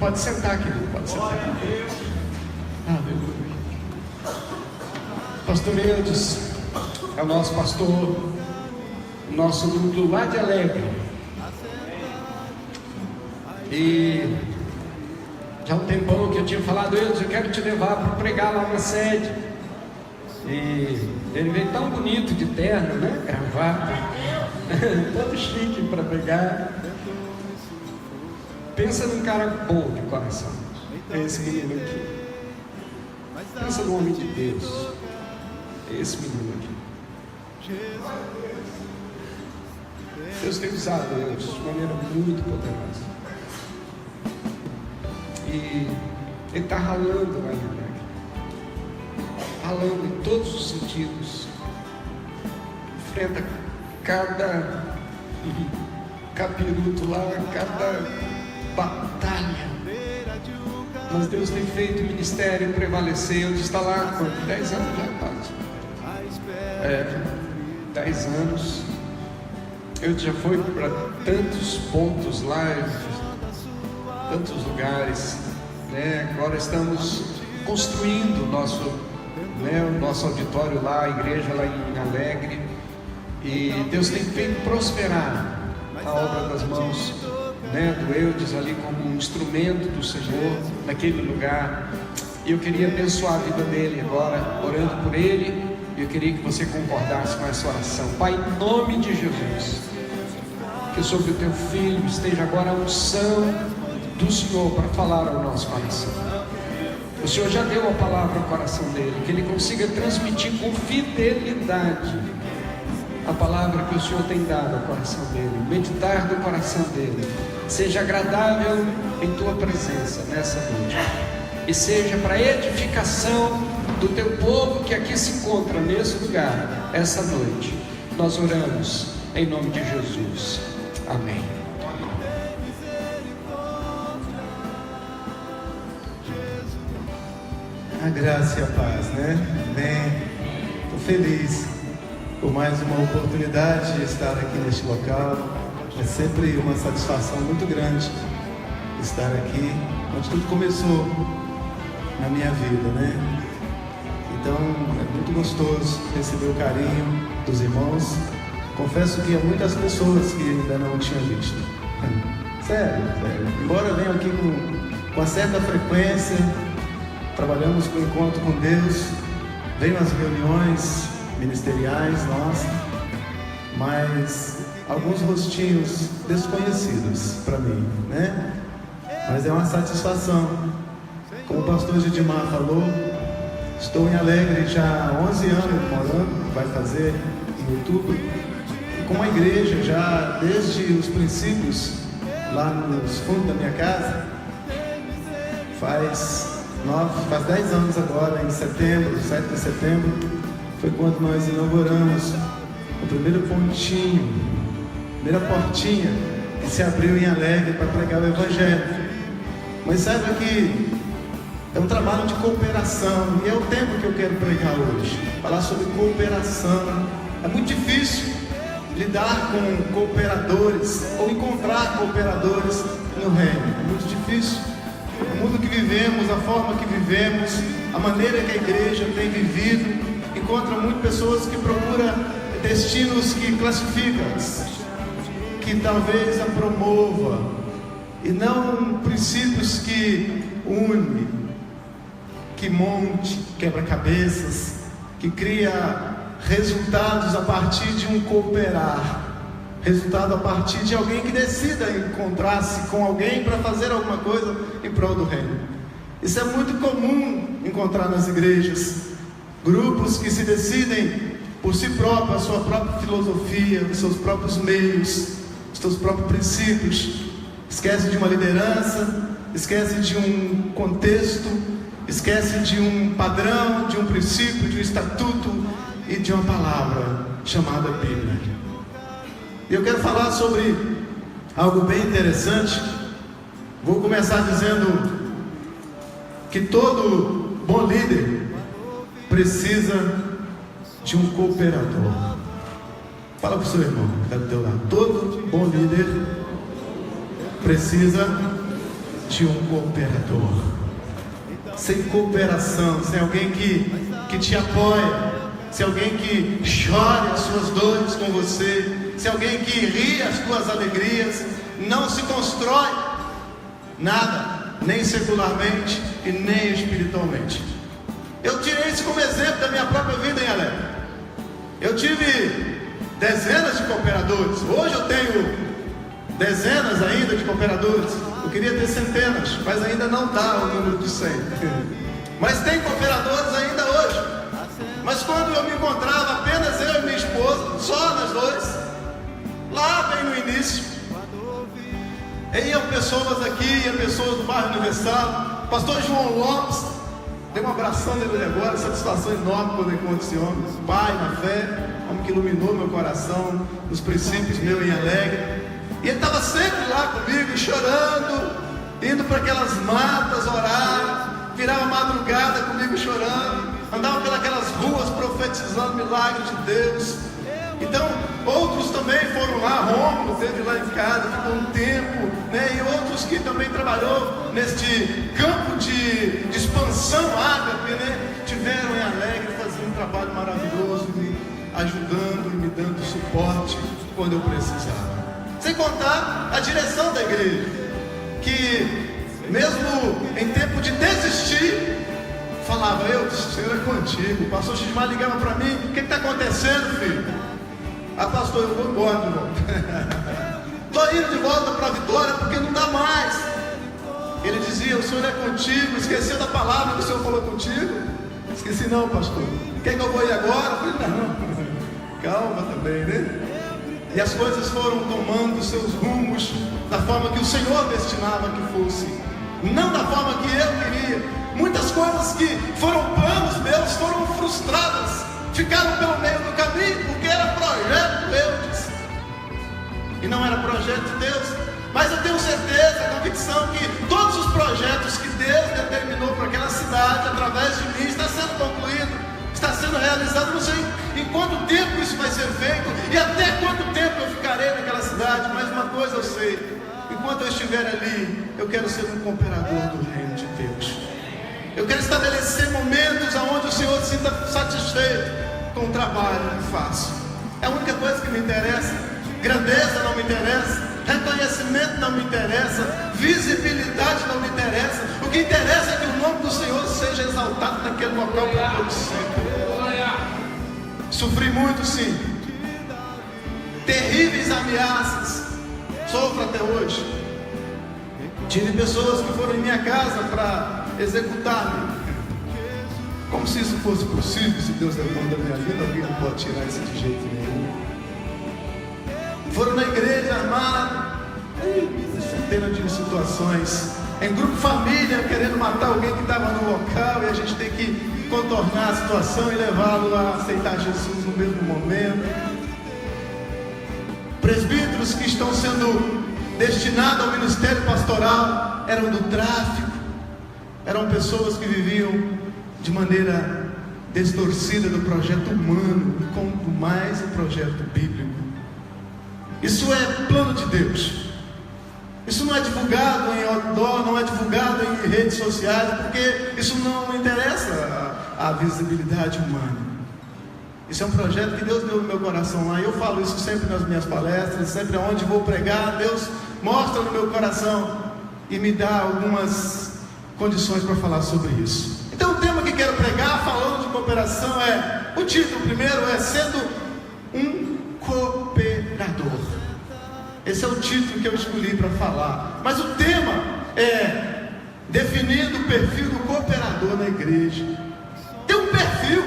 Pode sentar, querido, pode sentar. Aleluia. Pastor Eudes é o nosso pastor, nosso núcleo lá de Alegre. E já há um tempão que eu tinha falado: Eudes, eu quero te levar para pregar lá na sede. E ele veio tão bonito de terno, né? Gravata, todo chique para pregar. Pensa num cara bom de coração, esse menino aqui. Pensa no homem de Deus, esse menino aqui. Deus tem usado ele de maneira muito poderosa. E ele está ralando lá em Alegre, ralando em todos os sentidos. Enfrenta cada capiroto lá, cada batalha. Mas Deus tem feito o ministério prevalecer. Eu está lá com 10 anos já quase. 10 anos. Eu já fui para tantos pontos lá, tantos lugares, né? Agora estamos construindo o nosso auditório lá, a igreja lá em Alegre. E Deus tem feito prosperar a obra das mãos, né, do Eudes ali como um instrumento do Senhor naquele lugar. E eu queria abençoar a vida dele agora, orando por ele. E eu queria que você concordasse com essa oração. Pai, em nome de Jesus, que sobre o teu filho esteja agora a unção do Senhor para falar ao nosso coração. O Senhor já deu a palavra ao coração dele, que ele consiga transmitir com fidelidade a palavra que o Senhor tem dado ao coração dele, meditar do coração dele, seja agradável em tua presença nessa noite, e seja para edificação do teu povo que aqui se encontra nesse lugar, essa noite. Nós oramos em nome de Jesus, amém. A graça e a paz, né? Bem, estou feliz por mais uma oportunidade de estar aqui neste local. É sempre uma satisfação muito grande estar aqui, onde tudo começou na minha vida, né? Então é muito gostoso receber o carinho dos irmãos. Confesso que há muitas pessoas que ainda não tinham visto. Sério. Embora eu venha aqui com uma certa frequência, trabalhamos com o encontro com Deus, venho às reuniões ministeriais nossas, mas alguns rostinhos desconhecidos para mim, né? Mas é uma satisfação. Como o pastor Gidimar falou, estou em Alegre já há 11 anos morando, vai fazer em outubro, e com uma igreja já desde os princípios, lá nos fundos da minha casa, faz 10 anos agora, em setembro, 7 de setembro, foi quando nós inauguramos o primeiro pontinho, a primeira portinha que se abriu em Alegre para pregar o Evangelho. Mas saiba que é um trabalho de cooperação, e é o tema que eu quero pregar hoje, falar sobre cooperação. É muito difícil lidar com cooperadores, ou encontrar cooperadores no reino, é muito difícil. O mundo que vivemos, a forma que vivemos, a maneira que a igreja tem vivido, encontra muitas pessoas que procuram destinos que classificam, que talvez a promova, e não princípios que une, que monte quebra-cabeças, que cria resultados a partir de um cooperar, resultado a partir de alguém que decida encontrar-se com alguém para fazer alguma coisa em prol do reino. Isso é muito comum encontrar nas igrejas, grupos que se decidem por si próprios, a sua própria filosofia, os seus próprios meios, os seus próprios princípios, esquece de uma liderança, esquece de um contexto, esquece de um padrão, de um princípio, de um estatuto e de uma palavra chamada Bíblia. E eu quero falar sobre algo bem interessante. Vou começar dizendo que todo bom líder precisa de um cooperador. Fala para o seu irmão que está do teu lado. Todo bom líder precisa de um cooperador. Sem cooperação, sem alguém que te apoia, sem alguém que chore as suas dores com você, sem alguém que ri as tuas alegrias, não se constrói nada, nem secularmente e nem espiritualmente. Eu tirei isso como exemplo da minha própria vida em Alegre. Eu tive dezenas de cooperadores. Hoje eu tenho dezenas ainda de cooperadores. Eu queria ter centenas, mas ainda não dá o número de 100. Mas tem cooperadores ainda hoje. Mas quando eu me encontrava apenas eu e minha esposa, só nós dois, lá bem no início, iam pessoas aqui, iam pessoas do bairro Universal. Pastor João Lopes, dei um abração nele agora, satisfação enorme quando eu encontro esse homem, pai na fé, homem que iluminou meu coração, nos princípios meu em Alegre. E ele estava sempre lá comigo, chorando, indo para aquelas matas orar, virava madrugada comigo chorando, andava pelas ruas profetizando milagres de Deus. Então, outros também foram lá, Rômulo esteve lá em casa, ficou um tempo, né? E outros que também trabalhou neste campo de expansão ágape, né? Tiveram em Alegre, fazendo um trabalho maravilhoso, me ajudando e me dando suporte quando eu precisava. Sem contar a direção da igreja, que mesmo em tempo de desistir, falava, o Senhor é contigo. O pastor Xismar ligava para mim, o que está acontecendo, filho? Pastor, eu vou embora, irmão. Estou indo de volta para a Vitória porque não dá mais. Ele dizia, o Senhor é contigo. Esqueceu da palavra que o Senhor falou contigo? Esqueci não, pastor. Quer que eu vou ir agora? Eu falei, não. Calma também, né? E as coisas foram tomando seus rumos da forma que o Senhor destinava que fosse, não da forma que eu queria. Muitas coisas que foram planos meus foram frustradas, ficaram pelo meio do caminho, porque era projeto Deus e não era projeto de Deus. Mas eu tenho certeza, convicção que todos os projetos que Deus determinou para aquela cidade através de mim está sendo concluído, está sendo realizado. Não sei em quanto tempo isso vai ser feito e até quanto tempo eu ficarei naquela cidade, mas uma coisa eu sei: enquanto eu estiver ali, eu quero ser um cooperador do reino de Deus. Eu quero estabelecer momentos onde o Senhor se sinta satisfeito com o trabalho que faço. É a única coisa que me interessa. Grandeza não me interessa, reconhecimento não me interessa, visibilidade não me interessa. O que interessa é que o nome do Senhor seja exaltado naquele local para todo sempre. Sofri muito, sim, terríveis ameaças, sofro até hoje. Tive pessoas que foram em minha casa para executar-me, como se isso fosse possível. Se Deus é dono da minha vida, alguém não pode tirar isso de jeito nenhum. Foram na igreja armados, centenas de situações, em grupo família, querendo matar alguém que estava no local, e a gente tem que contornar a situação e levá-lo a aceitar Jesus no mesmo momento. Presbíteros que estão sendo destinados ao ministério pastoral eram do tráfico, eram pessoas que viviam de maneira distorcida do projeto humano, quanto mais o projeto bíblico. Isso é plano de Deus. Isso não é divulgado em outdoor, não é divulgado em redes sociais, porque isso não interessa a visibilidade humana. Isso é um projeto que Deus deu no meu coração lá. Eu falo isso sempre nas minhas palestras, sempre aonde vou pregar, Deus mostra no meu coração e me dá algumas condições para falar sobre isso. Então o tema que quero pregar, falando de cooperação, é, o título primeiro é sendo um cooperador. Esse é o título que eu escolhi para falar. Mas o tema é definindo o perfil do cooperador na igreja. Tem um perfil.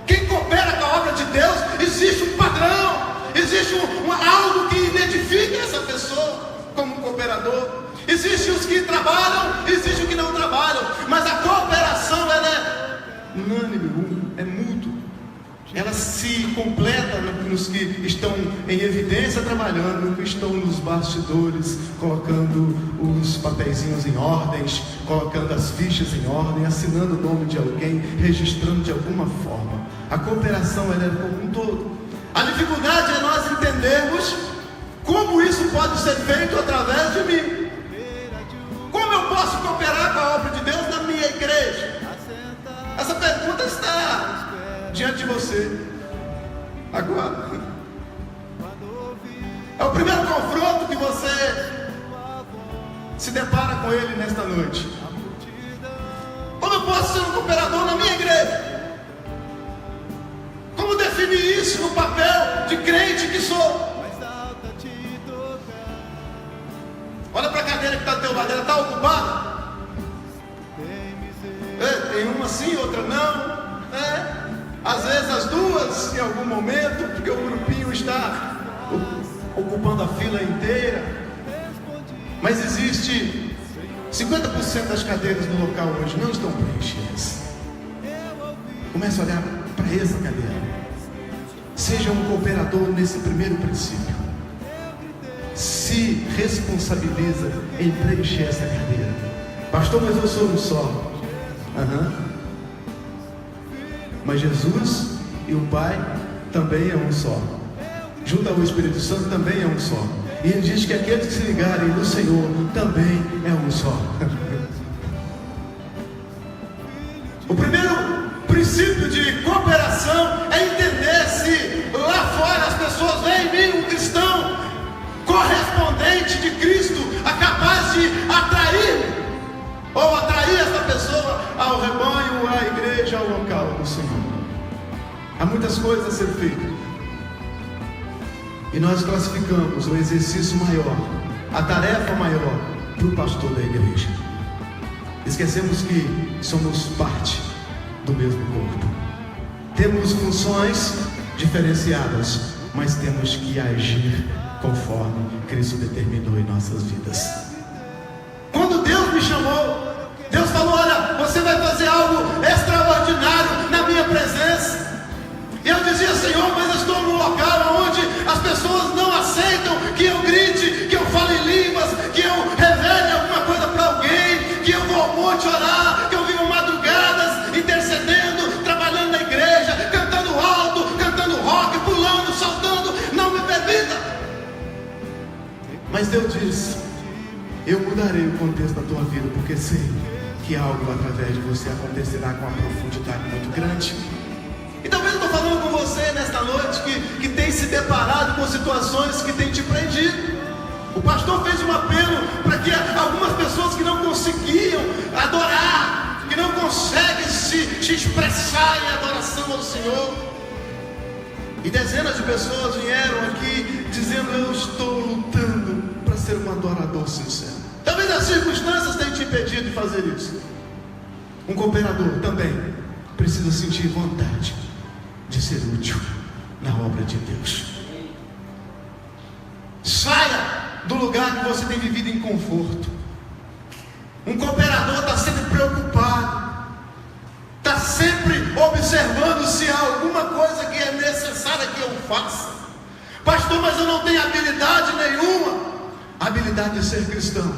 Quem coopera com a obra de Deus, existe um padrão, existe algo que identifica essa pessoa como um cooperador. Existem os que trabalham, existem os que não trabalham, mas a cooperação, ela é unânime, é mútua. Ela se completa nos que estão em evidência trabalhando, nos que estão nos bastidores, colocando os papeizinhos em ordens, colocando as fichas em ordem, assinando o nome de alguém, registrando de alguma forma. A cooperação, ela é como um todo. A dificuldade é nós entendermos como isso pode ser feito através de mim. Como eu posso cooperar com a obra de Deus na minha igreja? Essa pergunta está diante de você agora. É o primeiro confronto que você se depara com ele nesta noite. Como eu posso ser um cooperador na minha igreja? Como definir isso no papel de crente que sou? Olha para a cadeira que está do teu lado, ela está ocupada? Tem uma sim, outra não. Às vezes as duas em algum momento, porque o grupinho está ocupando a fila inteira. Mas existe 50% das cadeiras no local hoje não estão preenchidas. Comece a olhar para essa cadeira. Seja um cooperador nesse primeiro princípio. Se responsabiliza em preencher essa cadeira. Pastor, mas eu sou um só. Mas Jesus e o Pai também é um só. Junto ao Espírito Santo também é um só. E ele diz que aqueles que se ligarem no Senhor também é um só. O primeiro princípio de cooperação é entender se lá fora as pessoas veem em mim um cristão correspondente de Cristo, capaz de atrair ou atrair essa pessoa ao rebanho, à igreja, ao local do Senhor. Há muitas coisas a ser feitas. E nós classificamos o exercício maior, a tarefa maior, para o pastor da igreja. Esquecemos que somos parte do mesmo corpo. Temos funções diferenciadas, mas temos que agir conforme Cristo determinou em nossas vidas. Quando Deus me chamou, Deus falou: olha, você vai fazer algo extraordinário na minha presença. E eu dizia: Senhor, mas eu estou num local onde as pessoas não aceitam que eu grite, que eu fale em línguas, que eu revele alguma coisa para alguém, que eu vou ao monte orar, que eu vivo madrugadas intercedendo, trabalhando na igreja, cantando alto, cantando rock, pulando, saltando. Não me permita. Mas Deus diz: eu mudarei o contexto da tua vida, porque sei que algo através de você acontecerá com uma profundidade muito grande. E talvez eu estou falando com você nesta noite que tem se deparado com situações que tem te prendido. O pastor fez um apelo para que algumas pessoas que não conseguiam adorar, que não conseguem se expressar em adoração ao Senhor. E dezenas de pessoas vieram aqui dizendo: eu estou lutando para ser um adorador sincero. Talvez as circunstâncias tenham te impedido de fazer isso. Um cooperador também precisa sentir vontade de ser útil na obra de Deus. Saia do lugar que você tem vivido em conforto. Um cooperador está sempre preocupado, está sempre observando se há alguma coisa que é necessária que eu faça. Pastor, mas eu não tenho habilidade nenhuma. Habilidade de ser cristão,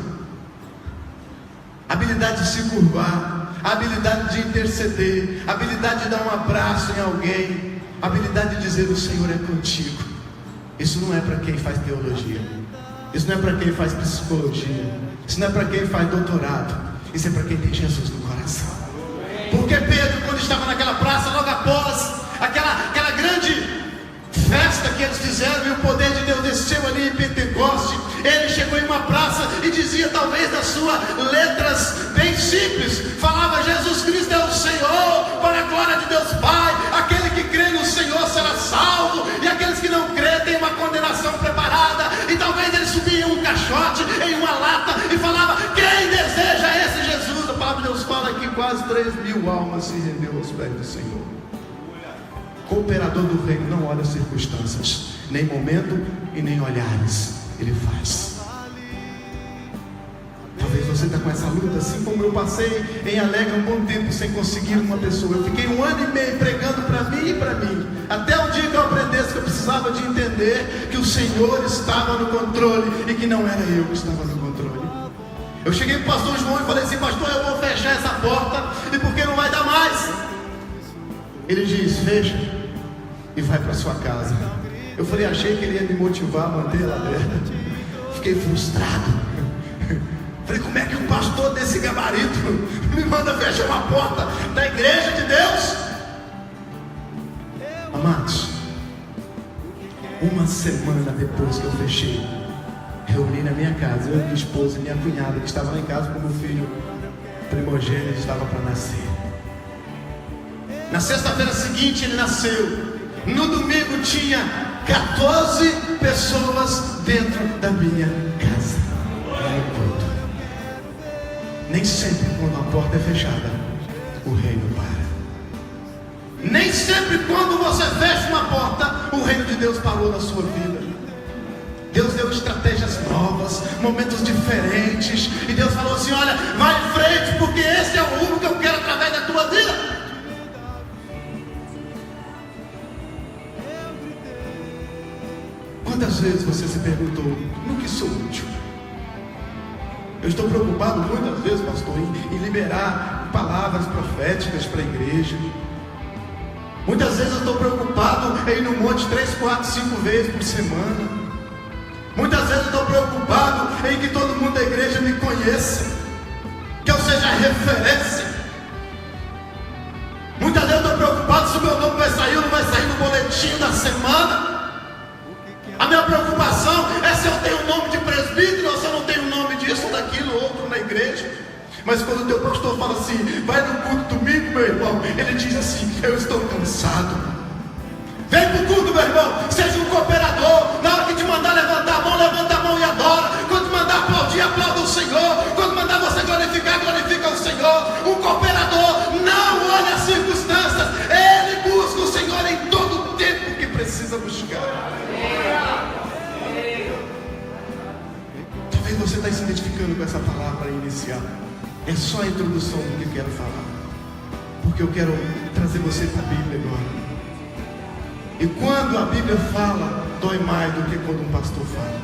habilidade de se curvar, habilidade de interceder, habilidade de dar um abraço em alguém, habilidade de dizer: o Senhor é contigo. Isso não é para quem faz teologia, isso não é para quem faz psicologia, isso não é para quem faz doutorado, isso é para quem tem Jesus no coração. Porque Pedro, quando estava naquela praça, logo após aquela grande festa que eles fizeram e o poder de Deus desceu ali em Pentecoste, ele chegou em uma praça e dizia, talvez das suas letras bem simples, falava: Jesus Cristo é o Senhor, para a glória de Deus Pai. Aquele que crê no Senhor será salvo, e aqueles que não crê têm uma condenação preparada. E talvez ele subia em um caixote, em uma lata, e falava: quem deseja esse Jesus? A palavra de Deus fala que quase 3.000 almas se rendeu aos pés do Senhor. Cooperador do reino não olha circunstâncias, nem momento e nem olhares, ele faz. Talvez você está com essa luta, assim como eu passei em Alegre um bom tempo sem conseguir uma pessoa. Eu fiquei 1 ano e meio pregando para mim e para mim, até o dia que eu aprendesse que eu precisava de entender que o Senhor estava no controle e que não era eu que estava no controle. Eu cheguei para o pastor João e falei assim: pastor, eu vou fechar essa porta, e porque não vai dar mais. Ele diz: fecha e vai para sua casa. Eu falei: achei que ele ia me motivar a manter ela aberta. Fiquei frustrado. Falei, como é que um pastor desse gabarito me manda fechar uma porta da igreja de Deus? Amados, uma semana depois que eu fechei, reuni na minha casa, eu, minha esposa e minha cunhada, que estava lá em casa com meu filho primogênito, estava para nascer. Na sexta-feira seguinte ele nasceu. No domingo tinha 14 pessoas dentro da minha casa. Nem sempre quando a porta é fechada, o reino para. Nem sempre quando você fecha uma porta, o reino de Deus parou na sua vida. Deus deu estratégias novas, momentos diferentes, e Deus falou assim: olha, vai em frente, porque esse é o rumo que eu quero através da tua vida. Quantas vezes você se perguntou: no que sou útil? Eu estou preocupado muitas vezes, pastor, em liberar palavras proféticas para a igreja. Muitas vezes eu estou preocupado em ir no monte 3, 4, 5 vezes por semana. Muitas vezes eu estou preocupado em que todo mundo da igreja me conheça, que eu seja referência. Muitas vezes eu estou preocupado se o meu nome vai sair ou não vai sair no boletim da semana. A minha preocupação é se eu tenho o nome de presbítero ou se eu não tenho o nome disso, daquilo, outro na igreja. Mas quando o teu pastor fala assim: vai no culto domingo, meu irmão, ele diz assim: eu estou cansado. Vem para o culto, meu irmão, seja um cooperador. Na hora que te mandar levantar a mão, levanta a mão e adora. Quando te mandar aplaudir, aplauda o Senhor. Quando mandar você glorificar, glorifica o Senhor. Um cooperador não olha as circunstâncias, ele busca o Senhor em todo o tempo que precisa buscar. Talvez você está se identificando com essa palavra inicial. É só a introdução do que eu quero falar, porque eu quero trazer você para a Bíblia agora. E quando a Bíblia fala, dói mais do que quando um pastor fala.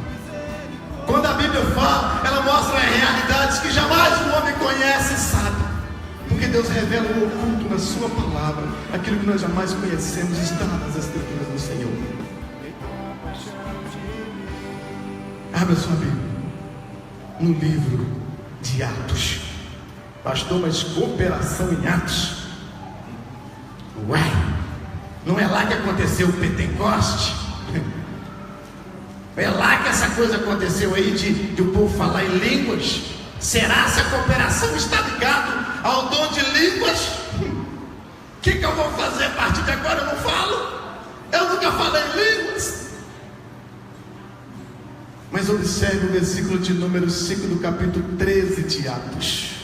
Quando a Bíblia fala, ela mostra realidades que jamais o homem conhece e sabe, porque Deus revela o oculto na sua palavra. Aquilo que nós jamais conhecemos está nas Escrituras do Senhor. Abra sua Bíblia no livro de Atos. Pastor, mas cooperação em Atos? Uai! Não é lá que aconteceu o Pentecoste? É lá que essa coisa aconteceu aí de o povo falar em línguas? Será se a cooperação está ligada ao dom de línguas? O que eu vou fazer a partir de agora? Eu não falo. Eu nunca falei em línguas. Mas observe o versículo de número 5 do capítulo 13 de Atos.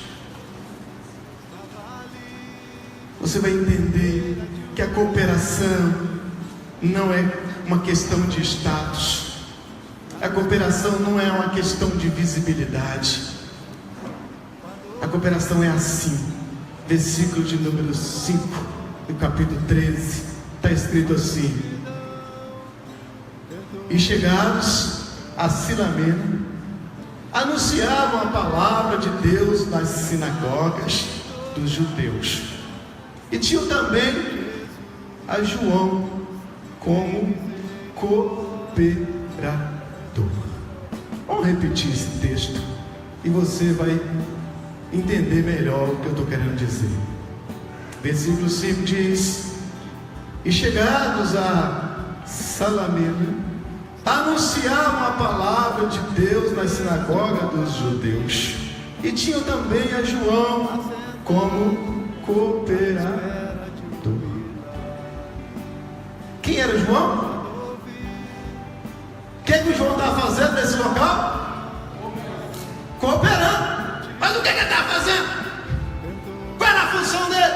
Você vai entender que a cooperação não é uma questão de status. A cooperação não é uma questão de visibilidade. A cooperação é assim. Versículo de número 5 do capítulo 13, está escrito assim: e chegados a Silamena, anunciavam a palavra de Deus nas sinagogas dos judeus. E tinham também a João como cooperador. Vamos repetir esse texto e você vai entender melhor o que eu estou querendo dizer. Versículo 5 diz: e chegados a Salamina, anunciavam a palavra de Deus nas sinagogas dos judeus. E tinham também a João como cooperador. Quem era João? O que o João estava fazendo nesse local? Cooperando. Mas o que ele estava fazendo? Qual era a função dele?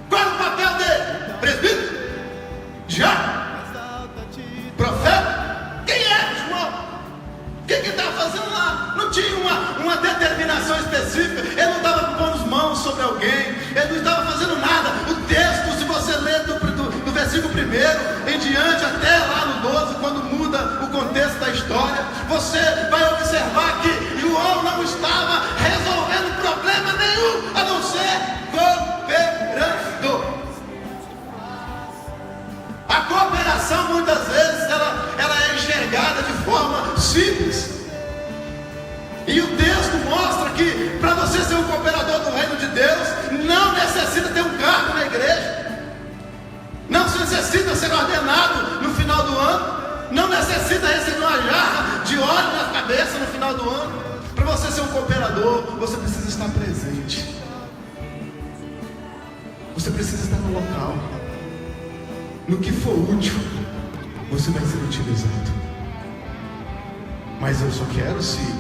Qual era o papel dele? Presbítero? Diácono? Profeta? Quem era João? O que ele estava fazendo lá? Não tinha uma determinação específica. Ele não estava pondo mãos sobre alguém. Ele não estava fazendo nada. O texto, se você ler do versículo 1 em diante até lá no 12, quando muda o contexto da história, você vai observar que João não estava resolvendo problema nenhum, a não ser cooperando. A cooperação muitas vezes ela é enxergada de forma simples, e o texto necessita ser ordenado no final do ano, não necessita receber uma jarra de óleo na cabeça no final do ano. Para você ser um cooperador, você precisa estar presente. Você precisa estar no local. No que for útil, você vai ser utilizado. Mas eu só quero se...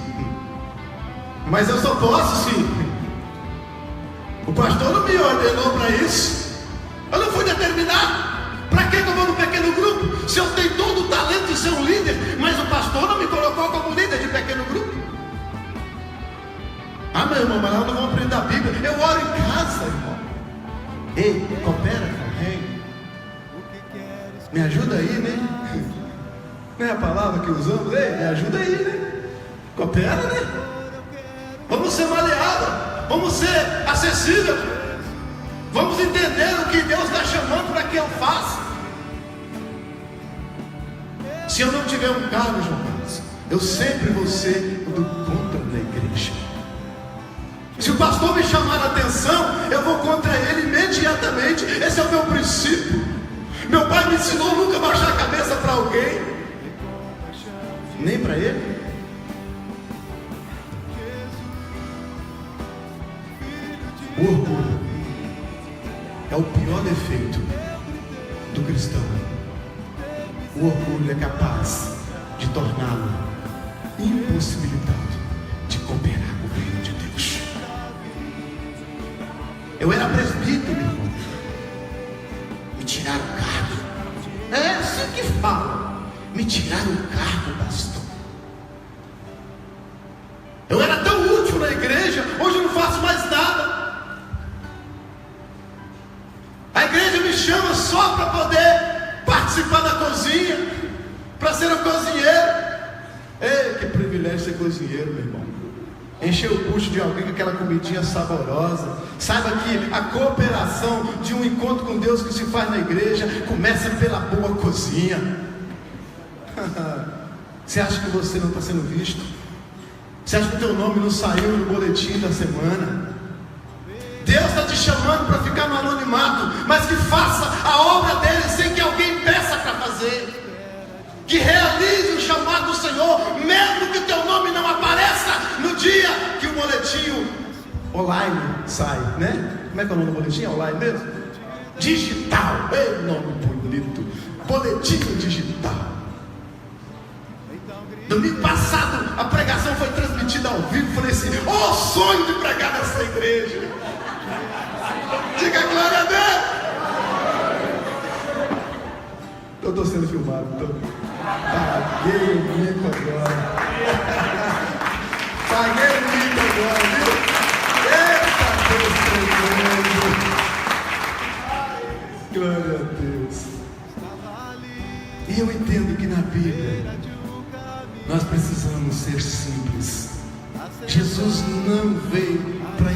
Mas eu só posso se... O pastor não me ordenou para isso. Eu não fui determinado. Para que eu vou no pequeno grupo? Se eu tenho todo o talento de ser um líder, mas o pastor não me colocou como líder de pequeno grupo. Ah, meu irmão, mas eu não vou aprender a Bíblia. Eu oro em casa, irmão. Ei, coopera com o reino. Me ajuda aí, né? Não é a palavra que usamos? Ei, me ajuda aí, né? Coopera, né? Vamos ser maleáveis. Vamos ser acessíveis. Vamos entender o que Deus está chamando para que eu faça. Se eu não tiver um cargo, João Carlos, eu sempre vou ser do contra da igreja. Se o pastor me chamar a atenção, eu vou contra ele imediatamente. Esse é o meu princípio. Meu pai me ensinou a nunca baixar a cabeça para alguém, nem para ele. O orgulho é o pior defeito do cristão. O orgulho é capaz de torná-lo impossibilitado de cooperar com o reino de Deus. Eu era presbítero, irmão. Me tiraram o cargo. É assim que fala. Me tiraram o cargo, pastor. Eu era tão útil na igreja, hoje eu não faço mais nada. A igreja me chama só para poder participar da cozinha, para ser um cozinheiro. Ei, que privilégio ser cozinheiro, meu irmão. Encher o bucho de alguém com aquela comidinha saborosa. Saiba que a cooperação de um encontro com Deus que se faz na igreja começa pela boa cozinha. Você acha que você não está sendo visto? Você acha que o teu nome não saiu no boletim da semana? Deus está te chamando para ficar no anonimato, mas que faça a obra dele sem que alguém peça para fazer. Que realize o chamado do Senhor, mesmo que o teu nome não apareça no dia que o boletim online sai, né? Como é que é o nome do boletim? Online mesmo? Digital. Ei, nome bonito. Boletim digital. Domingo passado a pregação foi transmitida ao vivo. Falei assim: oh, sonho de pregar nessa igreja. Diga glória a Deus. Eu estou sendo filmado, então. Paguei o mico agora. Paguei o mico agora, viu? Eita Deus tremendo. Glória a Deus. E eu entendo que na Bíblia nós precisamos ser simples. Jesus não veio para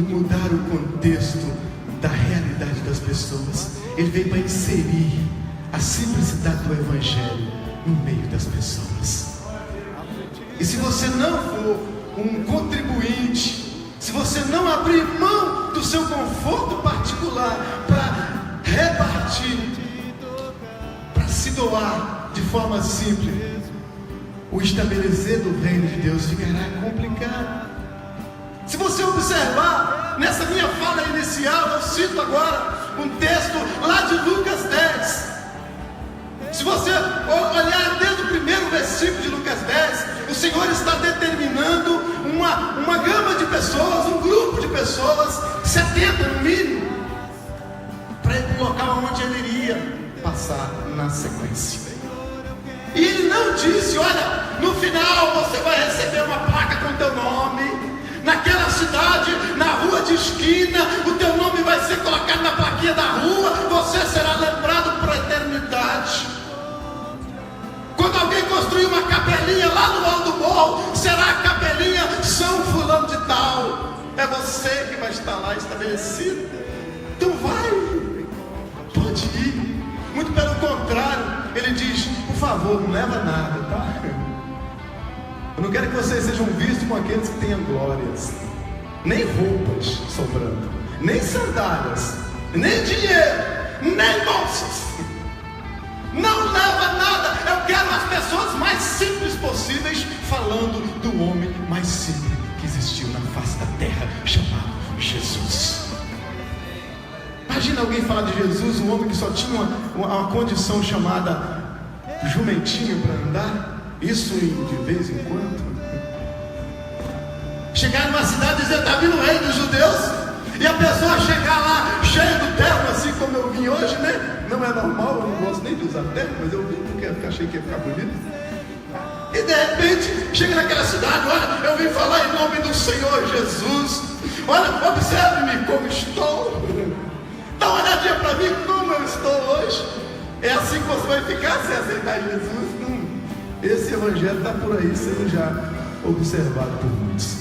mudar o contexto da realidade das pessoas. Ele veio para inserir a simplicidade do Evangelho no meio das pessoas. E se você não for um contribuinte, se você não abrir mão do seu conforto particular para repartir, para se doar de forma simples, o estabelecer do reino de Deus ficará complicado. Se você observar nessa minha fala inicial, eu cito agora um texto lá de Lucas 10. Se você olhar desde o primeiro versículo de Lucas 10, o Senhor está determinando uma gama de pessoas, um grupo de pessoas, 70 no mínimo, para ir para o local onde ele iria passar na sequência. E ele não disse: olha, no final você vai receber uma placa com teu nome. Naquela cidade, na rua de esquina, o teu nome vai ser colocado na plaquinha da rua. Você será lembrado por eternidade. Quando alguém construir uma capelinha lá no alto do morro, será a capelinha São Fulano de Tal. É você que vai estar lá estabelecido. Então vai, pode ir. Muito pelo contrário, ele diz: por favor, não leva nada, tá? Eu não quero que vocês sejam vistos com aqueles que tenham glórias, nem roupas sobrando, nem sandálias, nem dinheiro, nem bolsas. falando do homem mais simples que existiu na face da terra, chamado Jesus. Imagina alguém falar de Jesus, um homem que só tinha uma condição chamada jumentinho para andar, isso de vez em quando. Chegar numa cidade e dizer: está vindo o rei dos judeus, e a pessoa chegar lá cheia do terno, assim como eu vim hoje, né? Não é normal, eu não gosto nem de usar terno, mas eu vim porque achei que ia ficar bonito. E de repente, chega naquela cidade: olha, eu vim falar em nome do Senhor Jesus. Olha, observe-me como estou. Dá uma olhadinha para mim como eu estou hoje. É assim que você vai ficar se aceitar Jesus? Esse evangelho está por aí sendo já observado por muitos.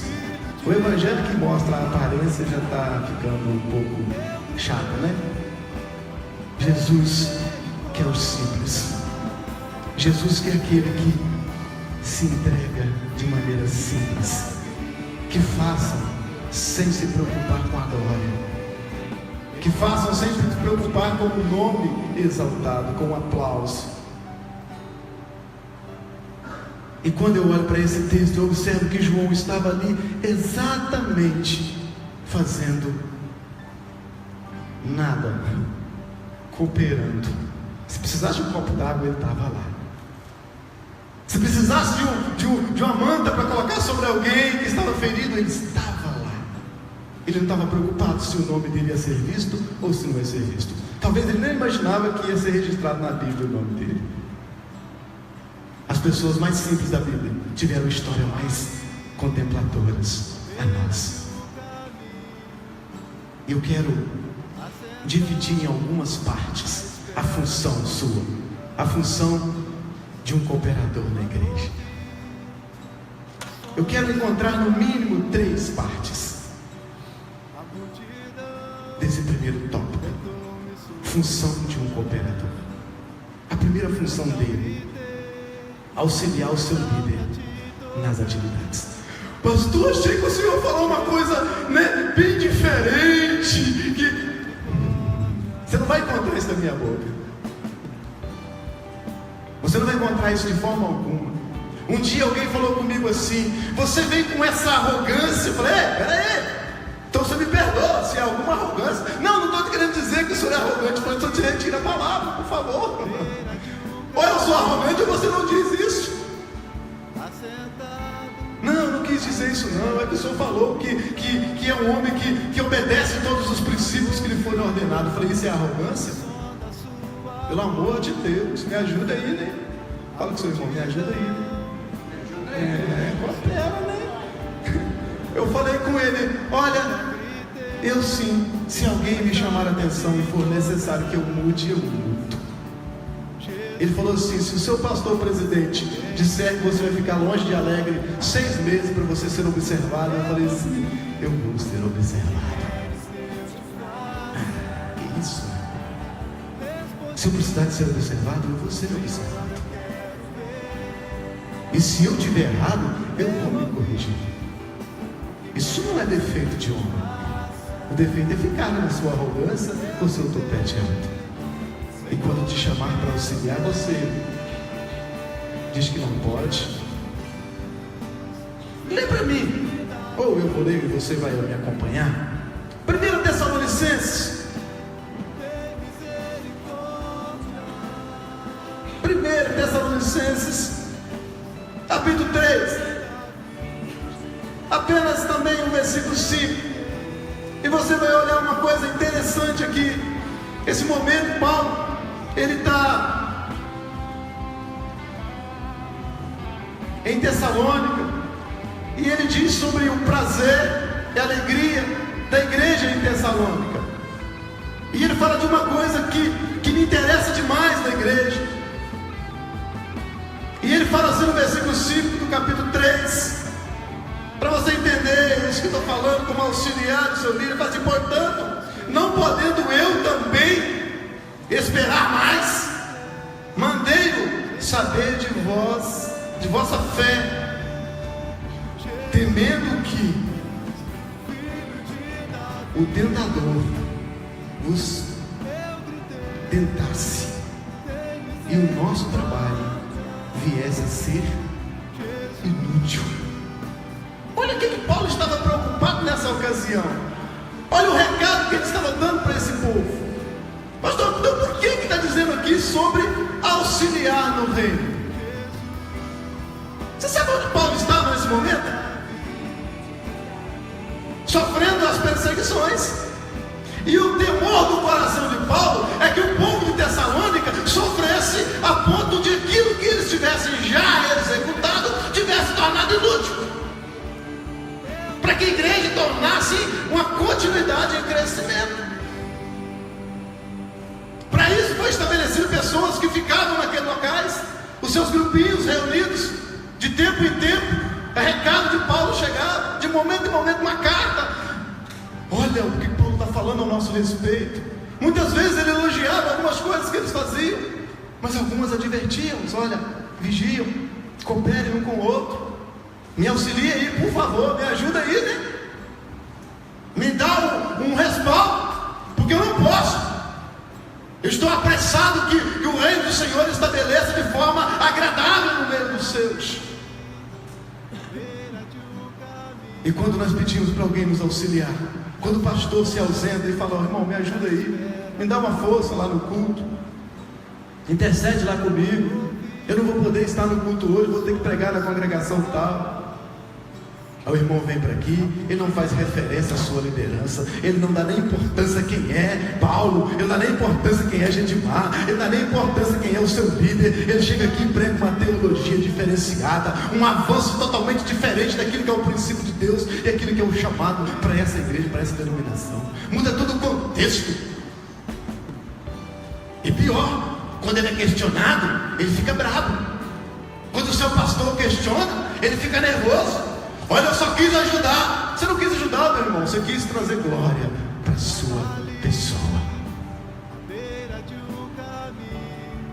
O evangelho que mostra a aparência já está ficando um pouco chato, né? Jesus que é o simples. Jesus que é aquele que se entrega de maneira simples, que façam sem se preocupar com a glória, que façam sem se preocupar com o nome exaltado, com o aplauso. E quando eu olho para esse texto, eu observo que João estava ali exatamente fazendo nada, cooperando. Se precisasse de um copo d'água, ele estava lá. Se precisasse de uma manta para colocar sobre alguém que estava ferido, ele estava lá. Ele não estava preocupado se o nome dele ia ser visto ou se não ia ser visto. Talvez ele nem imaginava que ia ser registrado na Bíblia o nome dele. As pessoas mais simples da Bíblia tiveram histórias mais contempladoras a nós. Eu quero dividir em algumas partes a função sua, a função de um cooperador na igreja. Eu quero encontrar no mínimo 3 partes desse primeiro tópico: função de um cooperador. A primeira função dele: auxiliar o seu líder nas atividades. Pastor, achei que o senhor falou uma coisa, né, bem diferente, que você não vai encontrar isso na minha boca. Você não vai encontrar isso de forma alguma. Um dia alguém falou comigo assim: você vem com essa arrogância. Eu falei: peraí, então você me perdoa se é alguma arrogância. Não estou querendo dizer que o senhor é arrogante, mas só te retira a palavra, por favor. Ou eu sou arrogante ou você não diz isso. Não quis dizer isso não. É que o senhor falou que é um homem que obedece todos os princípios que lhe foram ordenados. Eu falei: isso é arrogância? Pelo amor de Deus, me ajuda aí, né? Fala com o seu irmão: me ajuda aí, né? Coopera, né? Eu falei com ele: olha, eu sim, se alguém me chamar a atenção e for necessário que eu mude, eu mudo. Ele falou assim: se o seu pastor presidente disser que você vai ficar longe de Alegre 6 meses para você ser observado, eu falei assim: eu vou ser observado. Que isso? Se eu precisar de ser observado, eu vou ser observado. E se eu tiver errado, eu vou me corrigir. Isso não é defeito de homem. O defeito é ficar na sua arrogância com o seu topete alto. E quando te chamar para auxiliar, você diz que não pode. Lê para mim, ou eu vou ler e você vai me acompanhar. 1 Tessalonicenses, 1 Tessalonicenses, capítulo 3, apenas também o versículo 5. E você vai olhar uma coisa interessante aqui. Esse momento, Paulo, ele está em Tessalônica, e ele diz sobre o prazer e a alegria da igreja em Tessalônica. E ele fala de uma coisa que me interessa demais na igreja. E ele fala assim no versículo 5 do capítulo 3, para você entender isso que eu estou falando, como auxiliar do seu líder. Ele fala assim: portanto, não podendo eu também esperar mais, mandei-o saber de vós, de vossa fé, temendo que o tentador vos tentasse e o nosso trabalho viesse a ser inútil. Olha o que Paulo estava preocupado nessa ocasião. Olha o recado que ele estava dando para esse povo. Pastor, então por que está dizendo aqui sobre auxiliar no reino? Você sabe onde Paulo estava nesse momento? Sofrendo as perseguições. E o temor do coração de Paulo é que o povo de Tessalônica sofresse a ponto de aquilo que eles tivessem já executado tivesse tornado inútil, para que a igreja tornasse uma continuidade em crescimento. Para isso foi estabelecido pessoas que ficavam naqueles locais, os seus grupinhos reunidos, de tempo em tempo, recado de Paulo chegava, de momento em momento uma carta. Olha o que Paulo está falando ao nosso respeito. Muitas vezes ele elogiava algumas coisas que eles faziam, mas algumas advertiam: olha, vigiam, cooperem um com o outro, me auxilie aí, por favor, me ajuda aí, né? Me dá um respaldo, porque eu não posso. Eu estou apressado que o reino do Senhor estabeleça de forma agradável no meio dos seus. E quando nós pedimos para alguém nos auxiliar, quando o pastor se ausenta e fala: irmão, me ajuda aí, me dá uma força lá no culto, intercede lá comigo, eu não vou poder estar no culto hoje, vou ter que pregar na congregação tal. Aí o irmão vem para aqui, ele não faz referência à sua liderança, ele não dá nem importância a quem é Paulo, ele não dá nem importância a quem é Gedimar, ele não dá nem importância a quem é o seu líder. Ele chega aqui e prega uma teologia diferenciada, um avanço totalmente diferente daquilo que é o princípio de Deus e aquilo que é o chamado para essa igreja, para essa denominação. Muda todo o contexto. E pior, quando ele é questionado, ele fica bravo. Quando o seu pastor questiona, ele fica nervoso. Olha, eu só quis ajudar. Você não quis ajudar, meu irmão, você quis trazer glória para a sua pessoa.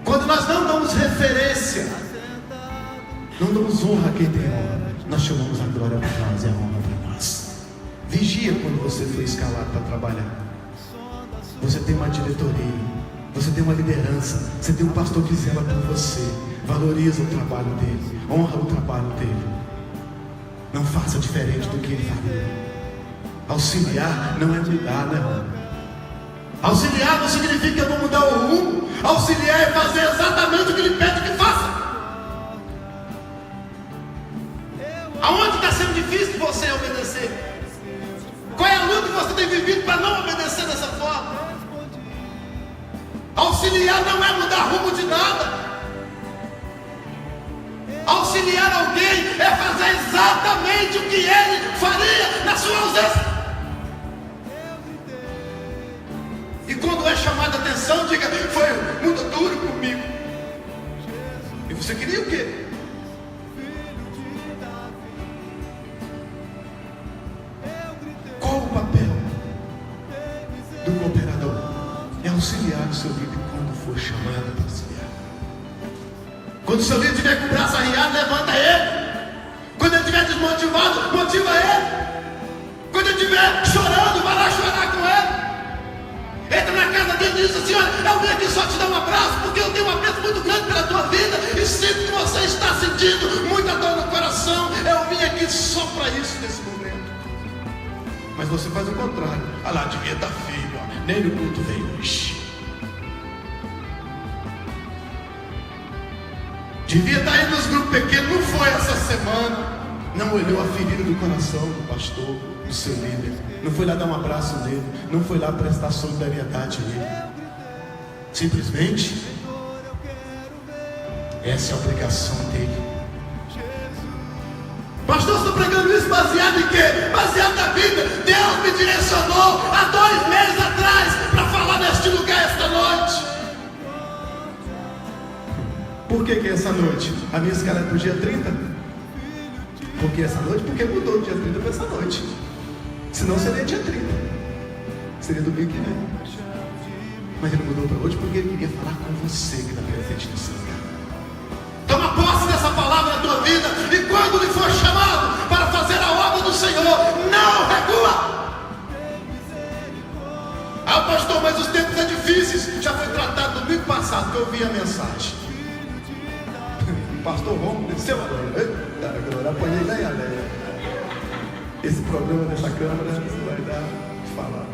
Quando nós não damos referência, não damos honra a quem tem honra, nós chamamos a glória para nós e a honra para nós. Vigia quando você for escalado para trabalhar. Você tem uma diretoria, você tem uma liderança, você tem um pastor que zela por você. Valoriza o trabalho dele, honra o trabalho dele. Não faça diferente do que ele faria. Auxiliar não é mudar, né, irmão? Auxiliar não significa que eu vou mudar o rumo. Auxiliar é fazer exatamente o que ele pede que faça. Aonde está sendo difícil você obedecer? Qual é a luta que você tem vivido para não obedecer dessa forma? Auxiliar não é mudar rumo de nada. Auxiliar alguém é fazer exatamente o que ele faria na sua ausência. E quando é chamada a atenção, diga: foi muito duro comigo. E você queria o quê? Qual o papel do cooperador? É auxiliar o seu líder quando for chamado para auxiliar. Quando o seu líder estiver com o braço arriado, levanta ele. Quando ele estiver desmotivado, motiva ele. Quando ele estiver chorando, vai lá chorar com ele. Entra na casa dele e diz assim: olha, eu vim aqui só te dar um abraço, porque eu tenho um apreço muito grande pela tua vida, e sinto que você está sentindo muita dor no coração. Eu vim aqui só para isso nesse momento. Mas você faz o contrário. Ah lá, devia estar filho, ó, nem no culto veio hoje. Devia estar indo nos grupos pequenos, não foi essa semana. Não olhou a ferida do coração do pastor, do seu líder. Não foi lá dar um abraço nele. Não foi lá prestar solidariedade a ele. Simplesmente, essa é a obrigação dele. Pastor, estou pregando isso baseado em quê? Baseado na Bíblia. Deus me direcionou há 2 meses atrás para falar neste lugar esta noite. Por que essa noite? A minha escala é para o dia 30? Por que essa noite? Porque mudou do dia 30 para essa noite. Senão seria dia 30. Seria domingo que vem. Mas ele mudou para hoje porque ele queria falar com você que está presente no seu lugar. Toma posse dessa palavra na tua vida. E quando lhe for chamado para fazer a obra do Senhor, não recua. Ah, pastor, mas os tempos são difíceis. Já foi tratado domingo passado que eu ouvi a mensagem. pastor Romo desceu a glória, apanhei lá em Aléia. Esse problema dessa câmara vai dar o que falar.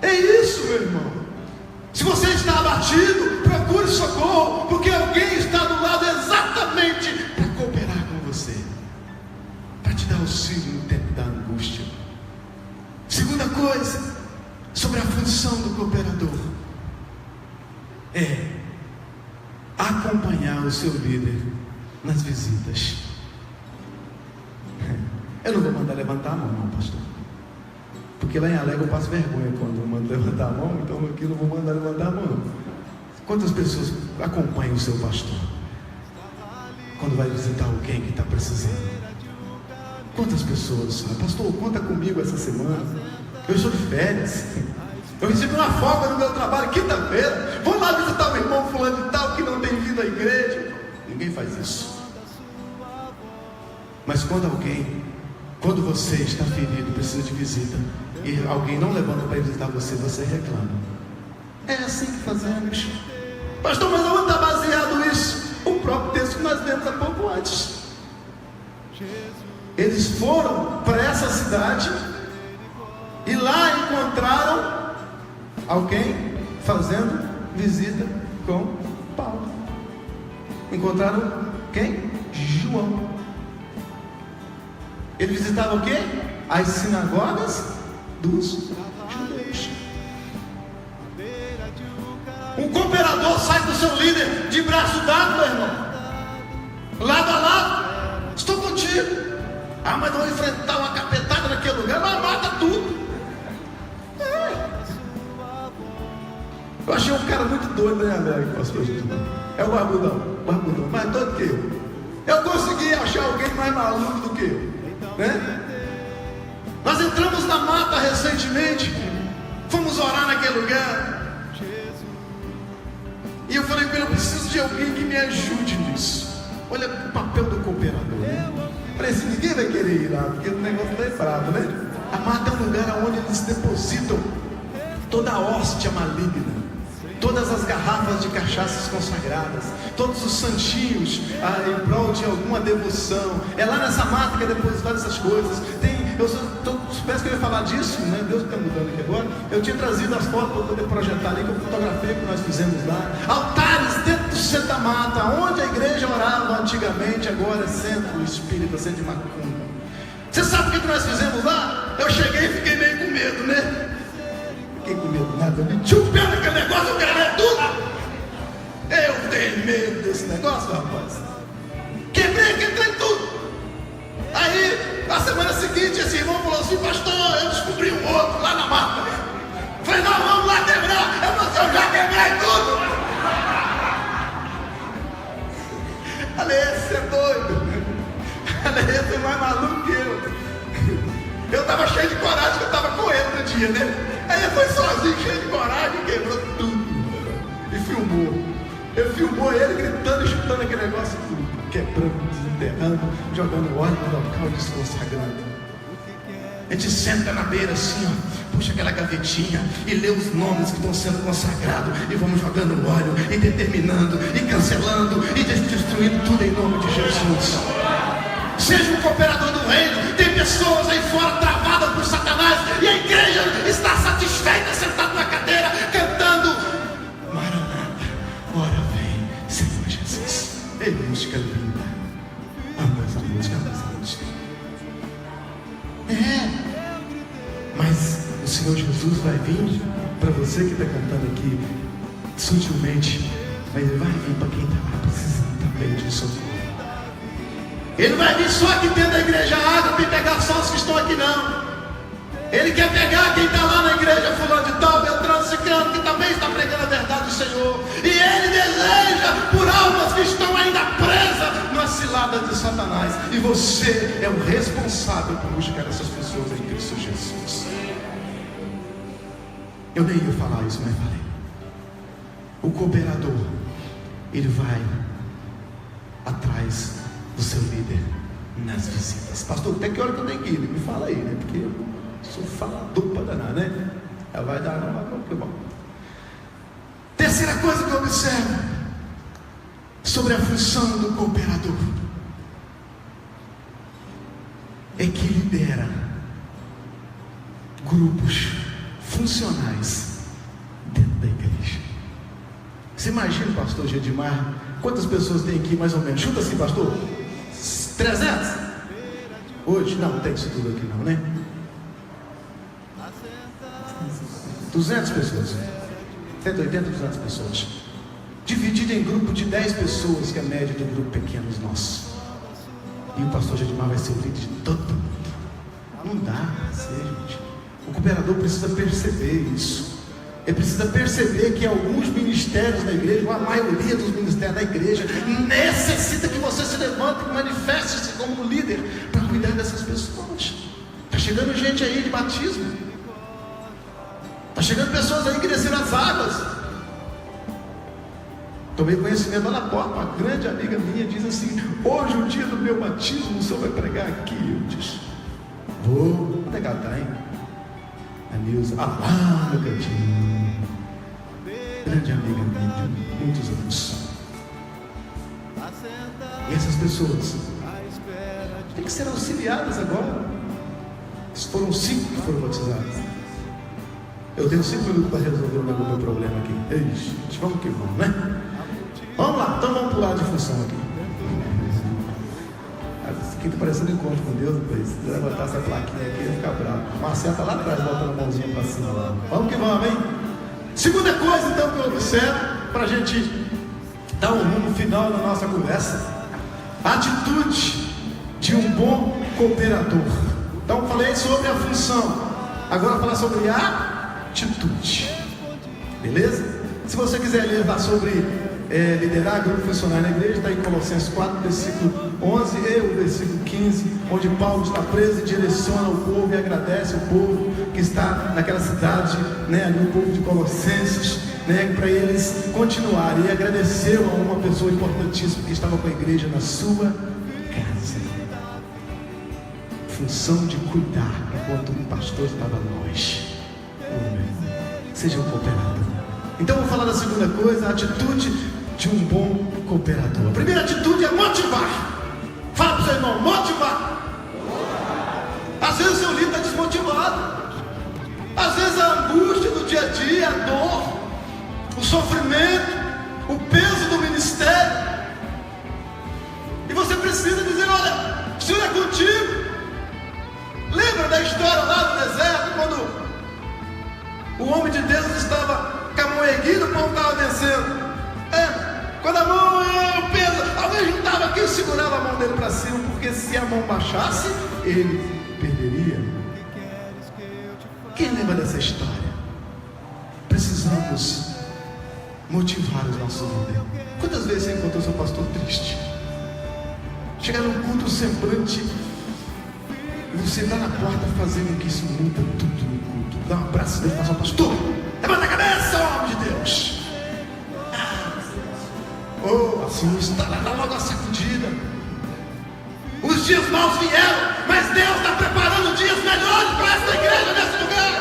É isso, meu irmão. Se você está abatido, procure socorro, porque alguém está do lado exatamente para cooperar com você, para te dar auxílio no tempo da angústia. Segunda coisa, sobre a função do cooperador, é acompanhar o seu líder nas visitas. Eu não vou mandar levantar a mão, não, pastor, porque lá em Alegre eu passo vergonha quando eu mando levantar a mão, então aqui eu não vou mandar levantar a mão, não. Quantas pessoas acompanham o seu pastor quando vai visitar alguém que está precisando? Quantas pessoas? Pastor, conta comigo essa semana, eu estou de férias, eu recebi uma folga no meu trabalho quinta-feira, vou lá visitar o irmão fulano de tal que não tem vindo à igreja. Ninguém faz isso. Mas quando você está ferido, precisa de visita, e alguém não levanta para ir visitar você, você reclama. É assim que fazemos. Pastor, mas onde está baseado isso? O próprio texto que nós lemos há pouco antes. Eles foram para essa cidade e lá encontraram alguém fazendo visita com Paulo. Encontraram quem? João. Ele visitava o quê? As sinagogas dos judeus. Um cooperador sai do seu líder de braço dado, meu irmão, lado a lado. Estou contigo. Ah, mas não enfrentar uma capetada naquele lugar, mas mata tudo. Eu achei um cara muito doido, né, André? É o barbudão, mais doido que eu. Eu consegui achar alguém mais maluco do que eu, né? Nós entramos na mata recentemente, fomos orar naquele lugar, e eu falei com ele: eu preciso de alguém que me ajude nisso. Olha o papel do cooperador, né? Falei assim: ninguém vai querer ir lá, porque o negócio não é bravo, né? A mata é um lugar onde eles depositam toda a hóstia maligna, todas as garrafas de cachaças consagradas, todos os santinhos em prol de alguma devoção. É lá nessa mata que é depositada essas coisas. Peço que eu ia falar disso, né? Deus está mudando aqui agora. Eu tinha trazido as fotos para poder projetar ali, que eu fotografei, que nós fizemos lá. Altares dentro do centro da mata, onde a igreja orava antigamente, agora é centro espírita, centro de macumba. Você sabe o que nós fizemos lá? Eu cheguei e fiquei meio com medo, né? Fiquei com medo nada, me chupei naquele negócio, eu quero ver tudo. Eu tenho medo desse negócio, rapaz. Quebrei tudo. Aí, na semana seguinte, esse irmão falou assim: pastor, eu descobri um outro lá na mata. Falei: não, vamos lá quebrar. Eu já quebrei tudo. Falei: esse é doido. Falei: esse é mais maluco que eu. Eu estava cheio de coragem, que eu estava com ele no dia, né? Aí ele foi sozinho, cheio de coragem, quebrou tudo. E filmou. Ele filmou ele gritando e chutando aquele negócio tudo, quebrando, desenterrando, jogando óleo no local e desconsagrando. A gente senta na beira assim, ó, puxa aquela gavetinha e lê os nomes que estão sendo consagrados, e vamos jogando óleo e determinando e cancelando e destruindo tudo em nome de Jesus. Seja um cooperador do reino. Tem pessoas aí fora travadas por Satanás, e a igreja está satisfeita, sentada na cadeira, cantando Maranata, ora vem, Senhor Jesus. Ei, música linda. Amo essa música, mas o Senhor Jesus vai vir para você que está cantando aqui sutilmente, mas Ele vai vir para quem está lá precisando também de socorro. Ele vai vir só aqui dentro da igreja água para pegar só os que estão aqui, não. Ele quer pegar quem está lá na igreja fulano de tal, Beltrano, Ciclano, que também está pregando a verdade do Senhor. E Ele deseja por almas que estão ainda presas nas ciladas de Satanás. E você é o responsável por buscar essas pessoas em Cristo Jesus. Eu nem ia falar isso, mas falei. O cooperador, ele vai atrás do seu líder nas visitas. Pastor, até que hora que eu tenho que ir? Me fala aí, né? Porque eu sou falador para danar, né? Ela vai dar, não, que bom. Terceira coisa que eu observo sobre a função do cooperador. É que lidera grupos funcionais dentro da igreja. Você imagina, pastor Gedimar, quantas pessoas tem aqui mais ou menos? Chuta assim, pastor. 300? Hoje? Não tem isso tudo aqui não, né? 200 pessoas. 180, 200 pessoas. Dividido em grupo de 10 pessoas, que é a média do grupo pequenos nossos. E o pastor Gedimar vai ser o líder de todo mundo. Não dá pra ser, gente. O cooperador precisa perceber isso. Ele precisa perceber que alguns ministérios da igreja, ou a maioria dos ministérios da igreja, necessita que você se levante e manifeste-se como líder para cuidar dessas pessoas. Está chegando gente aí de batismo. Está chegando pessoas aí que desceram as águas. Tomei conhecimento lá na porta. Uma grande amiga minha diz assim: hoje, o dia do meu batismo, o senhor vai pregar aqui. Eu disse: vou. Onde é que ela está, hein? A Nilza, lá no cantinho. Grande amiga minha de muitos anos. E essas pessoas têm que ser auxiliadas agora. Foram 5 que foram batizadas. Eu tenho 5 minutos para resolver o meu problema aqui. Gente, vamos que vamos, né? Vamos lá, então vamos pular de função aqui. Isso aqui está parecendo encontro com Deus, depois. Se quiser levantar essa plaquinha aqui, vai ficar bravo. Marcelo está lá atrás, botando a mãozinha para cima lá. Vamos que vamos, hein? Segunda coisa, então, que eu observo, para a gente dar um rumo final na nossa conversa: a atitude de um bom cooperador. Então, falei sobre a função, agora vou falar sobre a atitude. Beleza? Se você quiser ler lá sobre liderar grupo funcionário na igreja, está em Colossenses 4, versículo 11 e o versículo 15, onde Paulo está preso e direciona o povo e agradece o povo que está naquela cidade, né, ali o povo de Colossenses, né, para eles continuarem, e agradeceu a uma pessoa importantíssima que estava com a igreja na sua casa. Função de cuidar enquanto o pastor estava longe. Seja um cooperador. Então vou falar da segunda coisa, a atitude de um bom cooperador. A primeira atitude é motivar. Fala para o seu irmão: motivar. Às vezes o seu líder está desmotivado. Às vezes a angústia do dia a dia, a dor, o sofrimento, o peso do ministério. E você precisa dizer: olha, o Senhor é contigo. Lembra da história lá no deserto, quando o homem de Deus estava com a mão erguida, o povo estava vencendo. Quando a mão pesa, alguém juntava aqui e segurava a mão dele para cima, porque se a mão baixasse, ele perderia. Quem lembra dessa história? Precisamos motivar os nossos líderes. Quantas vezes você encontrou seu pastor triste? Chegar num culto semblante, e você está na porta fazendo que isso muda tudo no culto. Dá um abraço dele e fala: pastor, levanta a cabeça, homem de Deus. Assim está lá, dá logo a sacudida. Os dias maus vieram, mas Deus está preparando dias melhores para essa igreja nesse lugar.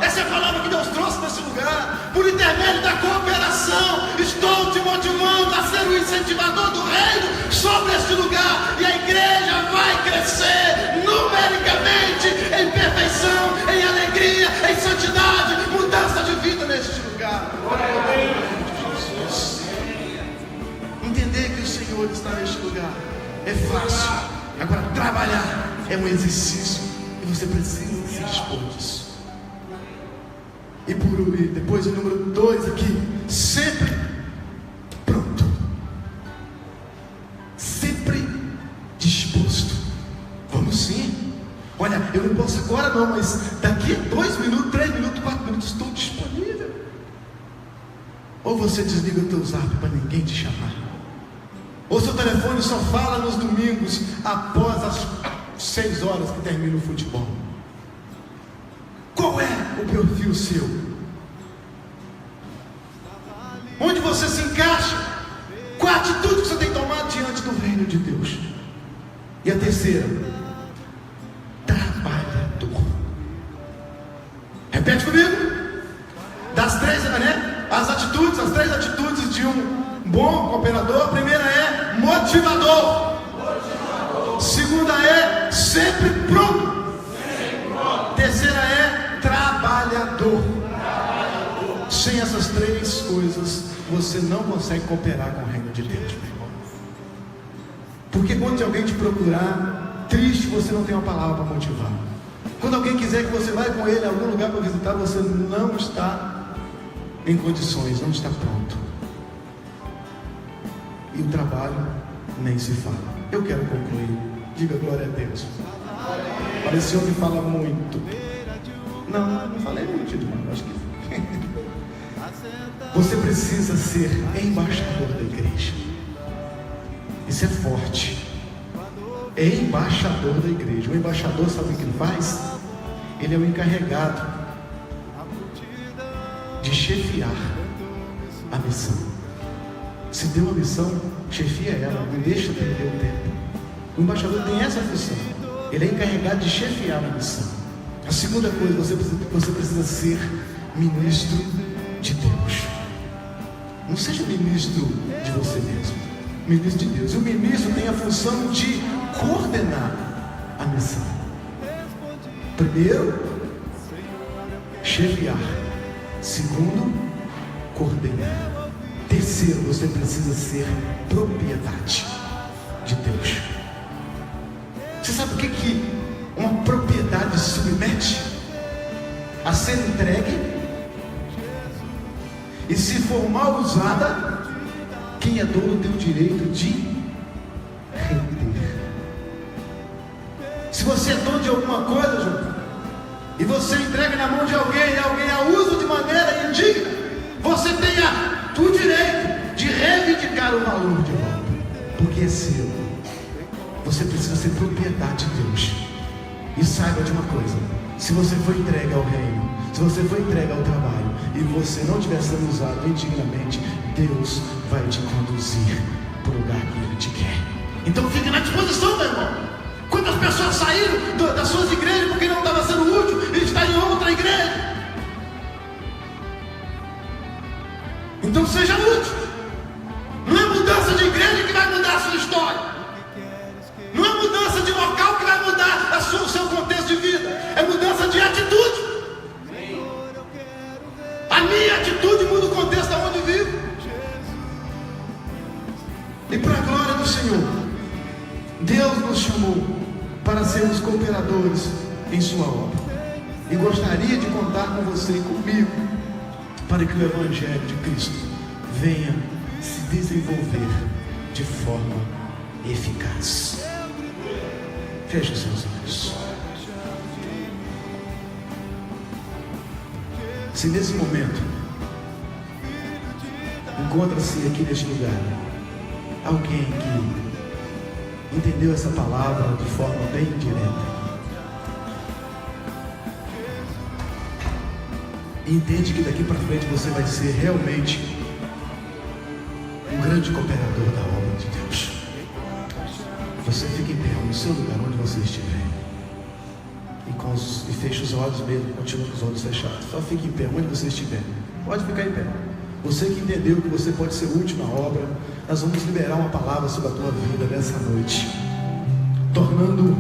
Essa é a palavra que Deus trouxe nesse lugar. Por intermédio da cooperação, estou te motivando a ser o incentivador do reino sobre este lugar. E a igreja vai crescer numericamente, em perfeição, em alegria, em santidade, mudança de vida neste lugar. Entender que o Senhor está neste lugar é fácil. Agora trabalhar é um exercício, e você precisa se dispor disso. E depois o número 2 aqui: sempre pronto, sempre disposto. Vamos sim. Olha, eu não posso agora não, mas daqui a 2 minutos, 3 minutos, 4 minutos estou disponível. Ou você desliga o teu zap para ninguém te chamar, ou seu telefone só fala nos domingos após as 6 horas que termina o futebol. Qual é o perfil seu? Onde você se encaixa? Qual a atitude que você tem tomado diante do reino de Deus? E a terceira: trabalhador. Repete comigo. Das 3, né? As atitudes: as 3 atitudes de um bom cooperador. A primeira é motivador. Segunda é sempre pronto. Terceira é trabalhador. Sem essas 3 coisas, você não consegue cooperar com o reino de Deus, meu irmão. Porque quando alguém te procurar triste, você não tem uma palavra para motivar. Quando alguém quiser que você vá com ele a algum lugar para visitar, você não está em condições, não está pronto. E o trabalho nem se fala. Eu quero concluir. Diga glória a Deus. Esse homem fala muito. Não falei muito, irmão. Acho que você precisa ser embaixador da igreja. Isso é forte. É embaixador da igreja. O embaixador, sabe o que ele faz? Ele é o encarregado de chefiar a missão. Se deu uma missão, chefia ela, não deixa perder o tempo. O embaixador tem essa função. Ele é encarregado de chefiar a missão. A segunda coisa, você precisa ser ministro de Deus. Não seja ministro de você mesmo, ministro de Deus. E o ministro tem a função de coordenar a missão. Primeiro, chefiar. Segundo, coordenar. Terceiro, você precisa ser propriedade de Deus. Você sabe o que uma propriedade se submete? A ser entregue. E se for mal usada, quem é dono tem o direito de reter. Se você é dono de alguma coisa, João, e você entrega na mão de alguém, e alguém a usa de maneira indigna, você tem o direito de reivindicar o valor de volta, porque é seu. Você precisa ser propriedade de Deus. E saiba de uma coisa: se você for entregue ao reino, se você for entregue ao trabalho, e você não estiver sendo usado indignamente, Deus vai te conduzir para o lugar que Ele te quer. Então fique na disposição, meu irmão. Quantas pessoas saíram das suas igrejas porque não estava sendo útil e está em outra igreja? Então seja útil. Não é mudança de igreja que vai mudar a sua história. Não é mudança de local que vai mudar o seu contexto de vida. É mudança de atitude. A minha atitude muda o contexto onde vivo. E para a glória do Senhor, Deus nos chamou para sermos cooperadores em sua obra. E gostaria de contar com você e comigo para que o Evangelho de Cristo venha se desenvolver de forma eficaz. Feche os seus olhos. Se nesse momento encontra-se aqui neste lugar alguém que entendeu essa palavra de forma bem direta e entende que daqui para frente você vai ser realmente um grande cooperador da obra de Deus, você fica em pé no seu lugar onde você estiver e feche os olhos mesmo, continua com os olhos fechados. Só fique em pé onde você estiver. Pode ficar em pé. Você que entendeu que você pode ser útil na obra, nós vamos liberar uma palavra sobre a tua vida nessa noite, tornando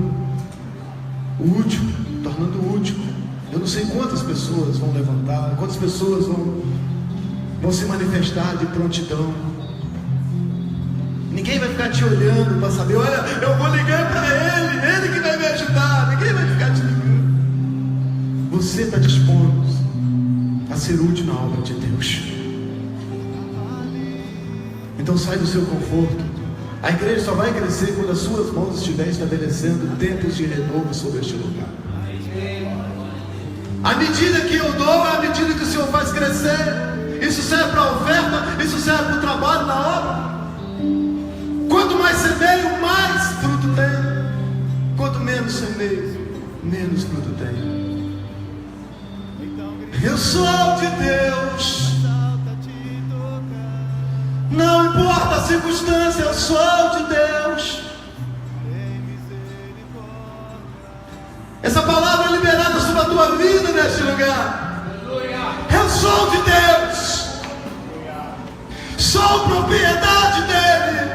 útil. Eu não sei quantas pessoas vão levantar, quantas pessoas vão se manifestar de prontidão. Ninguém vai ficar te olhando para saber, olha, eu vou ligar para ele que vai me ajudar. Ninguém vai ficar te ligando. Você está disposto a ser útil na obra de Deus. Então sai do seu conforto. A igreja só vai crescer quando as suas mãos estiverem estabelecendo tempos de renovo sobre este lugar. A medida que eu dou é a medida que o Senhor faz crescer. Isso serve para a oferta, isso serve para o trabalho na obra. Quanto mais semeio, mais fruto tem. Quanto menos semeio, menos fruto tem. Eu sou de Deus. Não importa a circunstância, eu sou de Deus. Essa palavra é liberada sobre a tua vida neste lugar. Eu sou de Deus. Sou propriedade dele.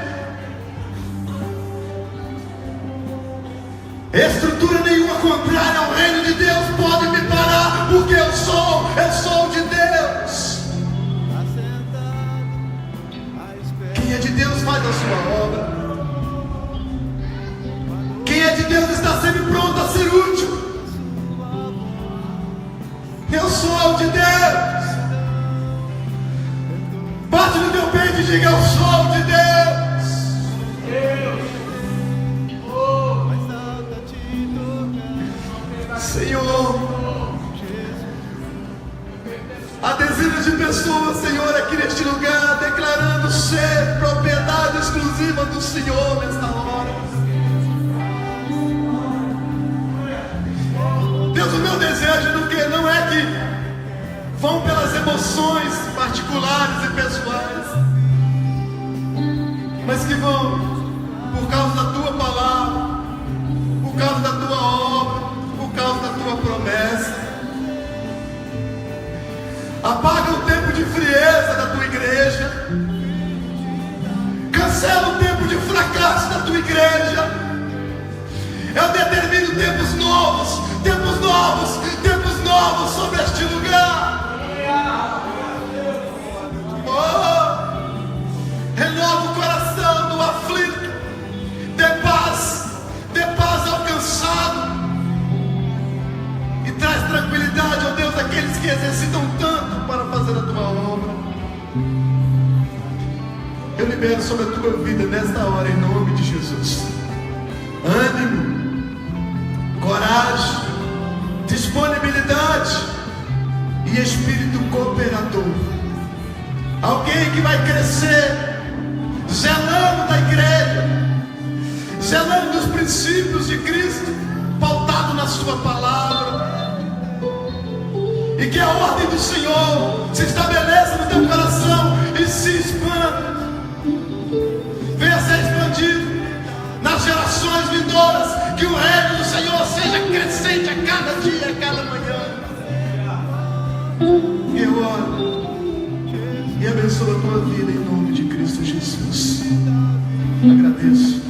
Estrutura nenhuma contrária ao reino de Deus pode me parar, porque eu sou de Deus. Quem é de Deus faz a sua obra. Quem é de Deus está sempre pronto a ser útil. Eu sou de Deus. Bate no teu peito e diga: eu sou de Deus. Senhor, há dezenas de pessoas, Senhor, aqui neste lugar, declarando ser propriedade exclusiva do Senhor nesta hora. Deus, o meu desejo não é que vão pelas emoções particulares e pessoais, mas que vão por causa da tua palavra, por causa da tua obra, por causa da tua promessa. Apaga o tempo de frieza da tua igreja, cancela o tempo de fracasso da tua igreja. Eu determino tempos novos, tempos novos, tempos novos sobre este lugar. Renova o coração do aflito, dê paz ao cansado, e traz tranquilidade, ó Deus, àqueles que exercitam tanto para fazer a tua obra. Eu libero sobre a tua vida nesta hora, em nome de Jesus, ânimo, coragem, disponibilidade e espírito cooperador. Alguém que vai crescer zelando da igreja, zelando dos princípios de Cristo, pautado na sua palavra, e que a ordem do Senhor se estabeleça no teu coração e se expanda, venha ser expandido nas gerações vindouras, que o reino do Senhor seja crescente a cada dia, a cada manhã. Eu oro e abençoo a tua vida em nome de Cristo Jesus. Agradeço.